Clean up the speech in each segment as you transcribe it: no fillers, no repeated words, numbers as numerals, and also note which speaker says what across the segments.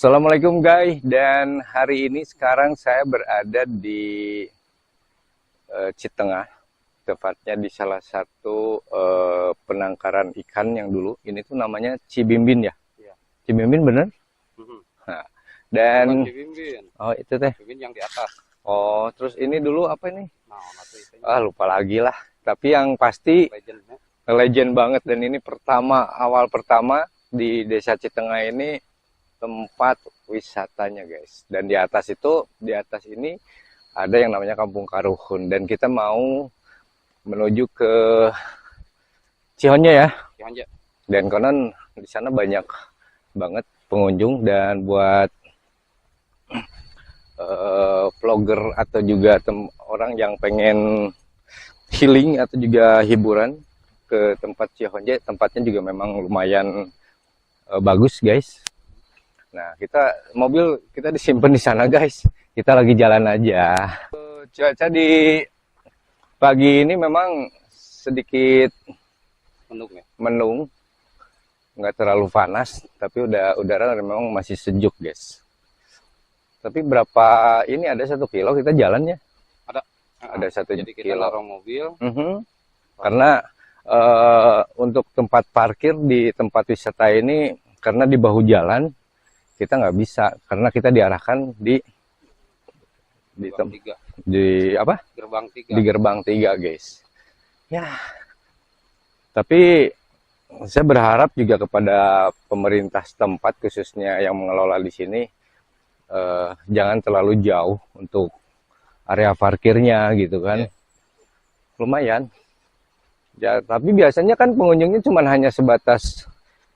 Speaker 1: Assalamualaikum guys, dan hari ini sekarang saya berada di Citengah, tepatnya di salah satu penangkaran ikan yang dulu ini tuh namanya Cibimbin ya.
Speaker 2: Iya.
Speaker 1: Cibimbin bener? Nah, dan
Speaker 2: Cibimbin.
Speaker 1: oh itu teh.
Speaker 2: Cibimbin yang di atas.
Speaker 1: Oh, terus ini dulu apa ini?
Speaker 2: Nah, itu
Speaker 1: Lupa lagi lah. Tapi yang pasti
Speaker 2: legendnya.
Speaker 1: legend banget, dan ini awal pertama di Desa Citengah ini tempat wisatanya guys. Dan di atas ini ada yang namanya Kampung Karuhun, dan kita mau menuju ke Cihonje ya.
Speaker 2: Cihonje.
Speaker 1: Dan konon di sana banyak banget pengunjung, dan buat vlogger atau juga orang yang pengen healing atau juga hiburan ke tempat Cihonje, tempatnya juga memang lumayan bagus guys. Nah, mobil kita disimpan di sana guys. Kita lagi jalan aja. Cuaca di pagi ini memang sedikit mendung, nggak terlalu panas, tapi udara memang masih sejuk guys. Tapi ada 1 kilo kita jalannya. Ada 1
Speaker 2: Jadi kita
Speaker 1: kilo.
Speaker 2: lorong mobil.
Speaker 1: Karena untuk tempat parkir di tempat wisata ini, karena di bahu jalan kita nggak bisa, karena kita diarahkan di gerbang 3 guys. Ya, tapi saya berharap juga kepada pemerintah setempat, khususnya yang mengelola di sini, jangan terlalu jauh untuk area parkirnya gitu kan. Lumayan ya, tapi biasanya kan pengunjungnya cuma hanya sebatas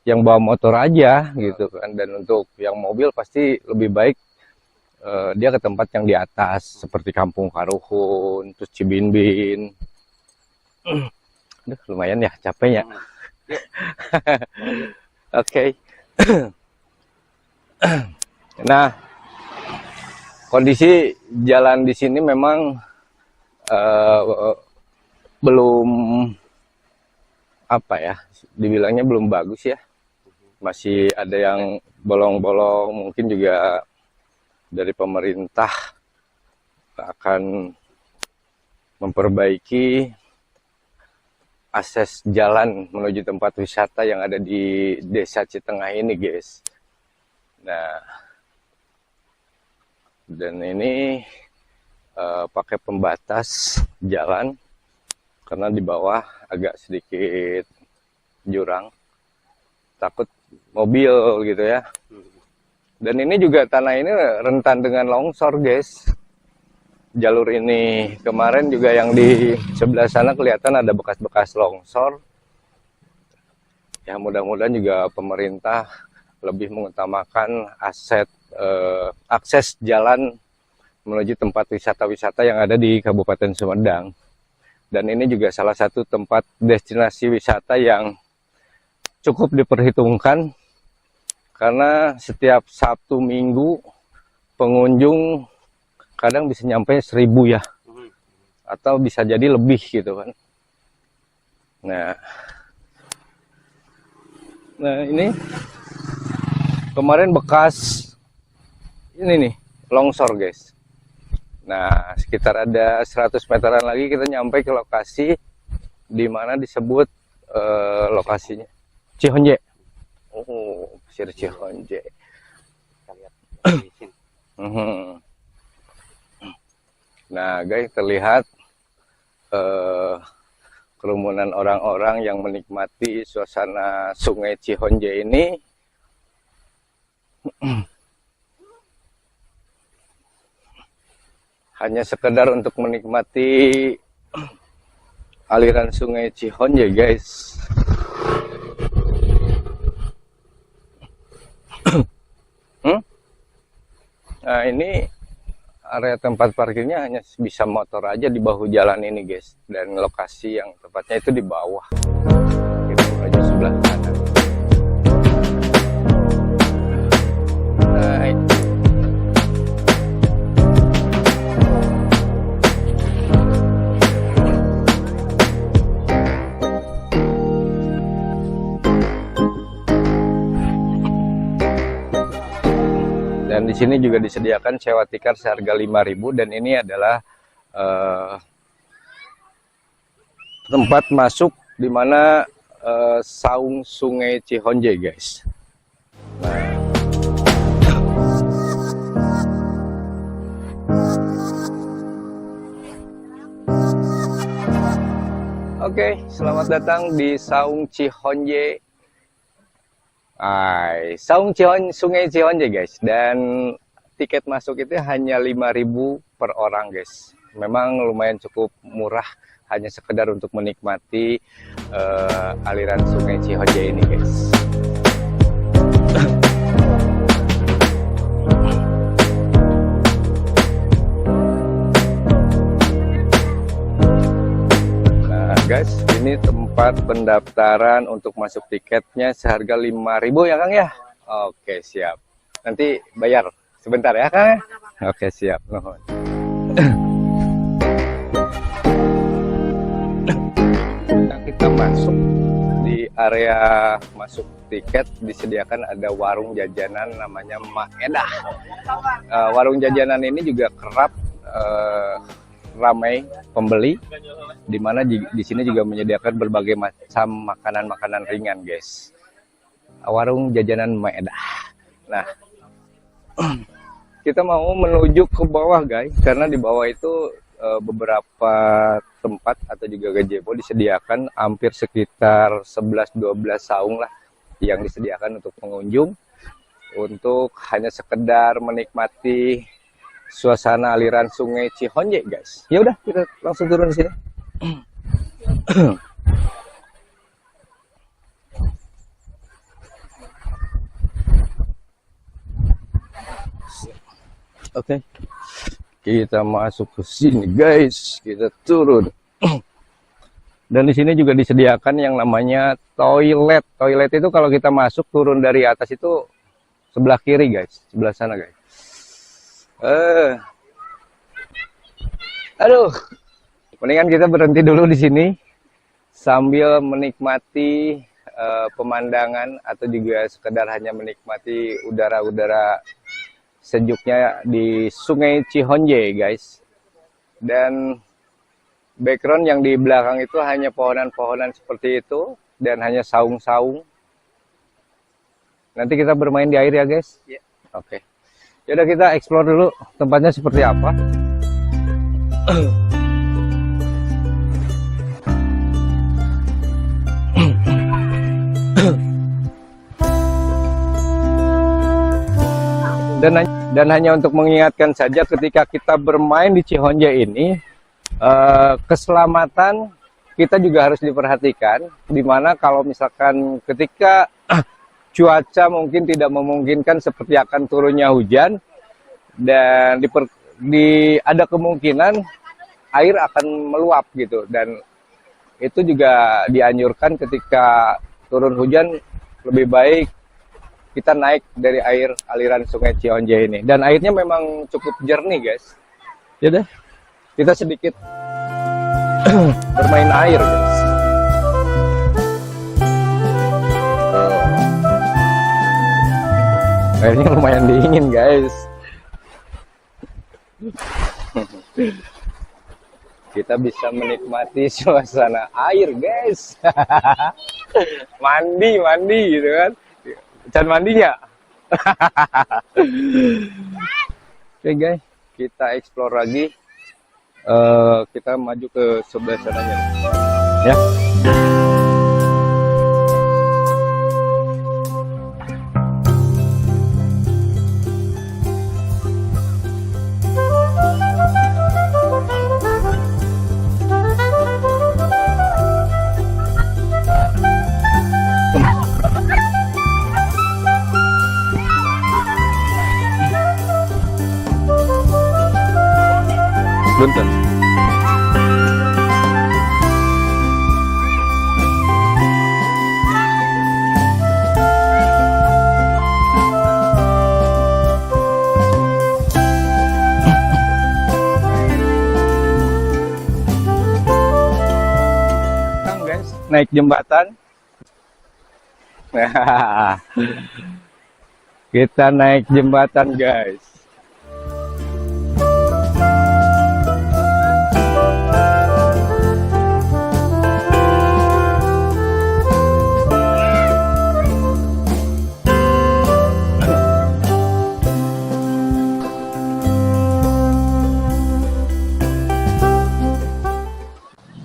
Speaker 1: yang bawa motor aja gitu kan, dan untuk yang mobil pasti lebih baik dia ke tempat yang di atas seperti Kampung Karuhun, terus Cibimbin. Aduh, lumayan ya, capek ya. Oke. Nah, kondisi jalan di sini memang belum dibilangnya belum bagus ya. Masih ada yang bolong-bolong, mungkin juga dari pemerintah akan memperbaiki akses jalan menuju tempat wisata yang ada di Desa Citengah ini guys. Nah, dan ini pakai pembatas jalan karena di bawah agak sedikit jurang, takut mobil gitu ya. Dan ini juga tanah ini rentan dengan longsor guys. Jalur ini kemarin juga yang di sebelah sana kelihatan ada bekas-bekas longsor ya. Mudah-mudahan juga pemerintah lebih mengutamakan akses jalan menuju tempat wisata-wisata yang ada di Kabupaten Sumedang. Dan ini juga salah satu tempat destinasi wisata yang cukup diperhitungkan, karena setiap Sabtu Minggu pengunjung kadang bisa nyampe 1.000 ya, atau bisa jadi lebih gitu kan. Nah ini kemarin bekas ini nih longsor guys. Nah, sekitar ada 100 meteran lagi kita nyampe ke lokasi di mana disebut lokasinya Cihonje. Oh, Pasir Cihonje.
Speaker 2: Kita lihat di sini.
Speaker 1: Nah, guys, terlihat kerumunan orang-orang yang menikmati suasana Sungai Cihonje ini. Hanya sekedar untuk menikmati aliran Sungai Cihonje guys. Nah, ini area tempat parkirnya hanya bisa motor aja di bahu jalan ini guys, dan lokasi yang tepatnya itu di bawah. Kita menuju sebelah kanan. Nah, Dan di sini juga disediakan sewa tikar seharga 5.000, dan ini adalah tempat masuk di mana saung Sungai Cihonje, guys. Oke, selamat datang di Saung Cihonje. Sungai Cihonje, guys. Dan tiket masuk itu hanya 5.000 per orang, guys. Memang lumayan cukup murah, hanya sekedar untuk menikmati aliran Sungai Cihonje ini, guys. Guys, ini tempat pendaftaran untuk masuk tiketnya seharga 5.000 ya, Kang ya? Oke, siap. Nanti bayar sebentar ya, Kang? Oke, siap. Nuhun. Nah, kita masuk di area masuk tiket, disediakan ada warung jajanan namanya Maedah. Warung jajanan ini juga kerap ramai pembeli, dimana di sini juga menyediakan berbagai macam makanan-makanan ringan, guys. Warung jajanan Maedah. Nah, kita mau menuju ke bawah, guys, karena di bawah itu beberapa tempat atau juga gazebo disediakan, hampir sekitar 11-12 saung lah yang disediakan untuk pengunjung, untuk hanya sekedar menikmati suasana aliran Sungai Cihonje, guys. Ya udah, kita langsung turun di sini. Oke. Kita masuk ke sini, guys. Kita turun. Dan di sini juga disediakan yang namanya toilet. Toilet itu kalau kita masuk turun dari atas itu sebelah kiri, guys. Sebelah sana, guys. Aduh, mendingan kita berhenti dulu di sini sambil menikmati pemandangan atau juga sekedar hanya menikmati udara-udara sejuknya di Sungai Cihonje, guys. Dan background yang di belakang itu hanya pohonan-pohonan seperti itu dan hanya saung-saung. Nanti kita bermain di air ya, guys.
Speaker 2: Ya.
Speaker 1: Oke. Yaudah, kita explore dulu tempatnya seperti apa. Dan hanya untuk mengingatkan saja, ketika kita bermain di Cihonje ini, keselamatan kita juga harus diperhatikan. Dimana kalau misalkan ketika cuaca mungkin tidak memungkinkan seperti akan turunnya hujan, dan ada kemungkinan air akan meluap gitu, dan itu juga dianjurkan ketika turun hujan lebih baik kita naik dari aliran Sungai Cihonje ini. Dan airnya memang cukup jernih, guys. Yaudah, kita sedikit bermain air, guys. Airnya lumayan dingin, guys. Kita bisa menikmati suasana air, guys. mandi gitu kan. Can mandinya. Oke, guys, kita explore lagi. Kita maju ke sebelah sananya, ya. Bentar. Guys, naik jembatan. Kita naik jembatan, guys.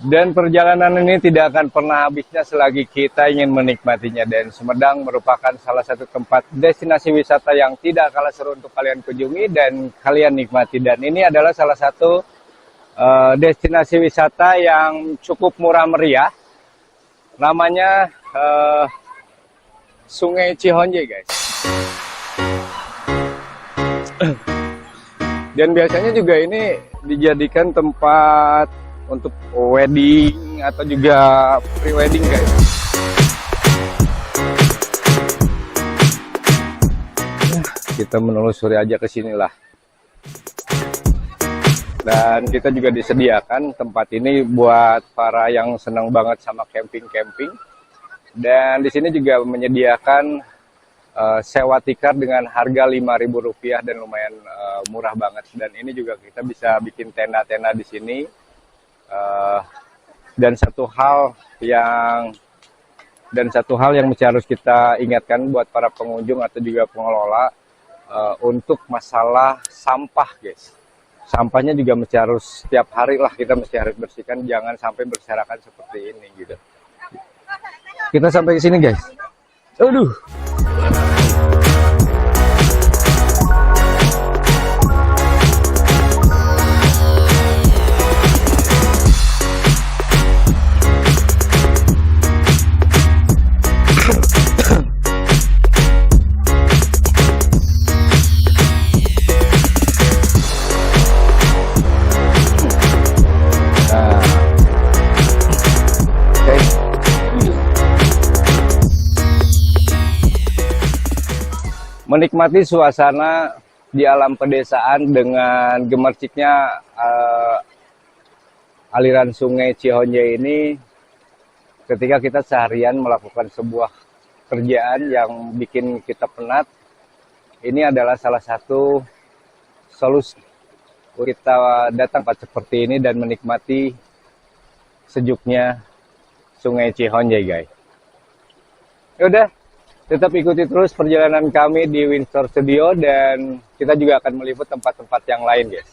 Speaker 1: Dan perjalanan ini tidak akan pernah habisnya selagi kita ingin menikmatinya. Dan Sumedang merupakan salah satu tempat destinasi wisata yang tidak kalah seru untuk kalian kunjungi dan kalian nikmati. Dan ini adalah salah satu destinasi wisata yang cukup murah meriah. Namanya Sungai Cihonjay, guys. Dan biasanya juga ini dijadikan tempat untuk wedding atau juga pre-wedding, guys. Kita menelusuri aja ke sinilah. Dan kita juga disediakan tempat ini buat para yang senang banget sama camping-camping. Dan di sini juga menyediakan sewa tikar dengan harga Rp5.000 dan lumayan murah banget. Dan ini juga kita bisa bikin tenda-tenda di sini. Dan satu hal yang mesti harus kita ingatkan buat para pengunjung atau juga pengelola untuk masalah sampah, guys. Sampahnya juga mesti harus setiap hari lah kita mesti harus bersihkan, jangan sampai berserakan seperti ini gitu. Kita sampai ke sini, guys. Aduh. Menikmati suasana di alam pedesaan dengan gemerciknya aliran Sungai Cihonjay ini ketika kita seharian melakukan sebuah kerjaan yang bikin kita penat, ini adalah salah satu solusi kita datang tempat seperti ini dan menikmati sejuknya Sungai Cihonjay, guys. Yaudah, tetap ikuti terus perjalanan kami di Windsor Studio dan kita juga akan meliput tempat-tempat yang lain, guys.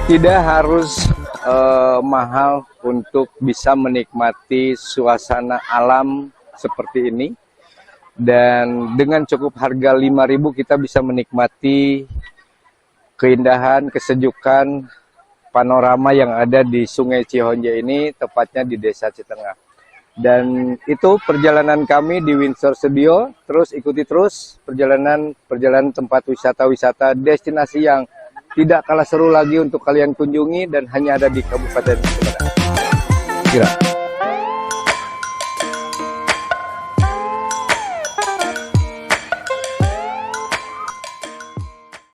Speaker 1: Tidak harus mahal untuk bisa menikmati suasana alam seperti ini. Dan dengan cukup harga 5.000 kita bisa menikmati keindahan, kesejukan, panorama yang ada di Sungai Cihonjay ini, tepatnya di Desa Citengah. Dan itu perjalanan kami di Windsor Studio. Terus ikuti terus perjalanan tempat wisata-wisata destinasi yang tidak kalah seru lagi untuk kalian kunjungi dan hanya ada di Kabupaten Sumedang. Kira.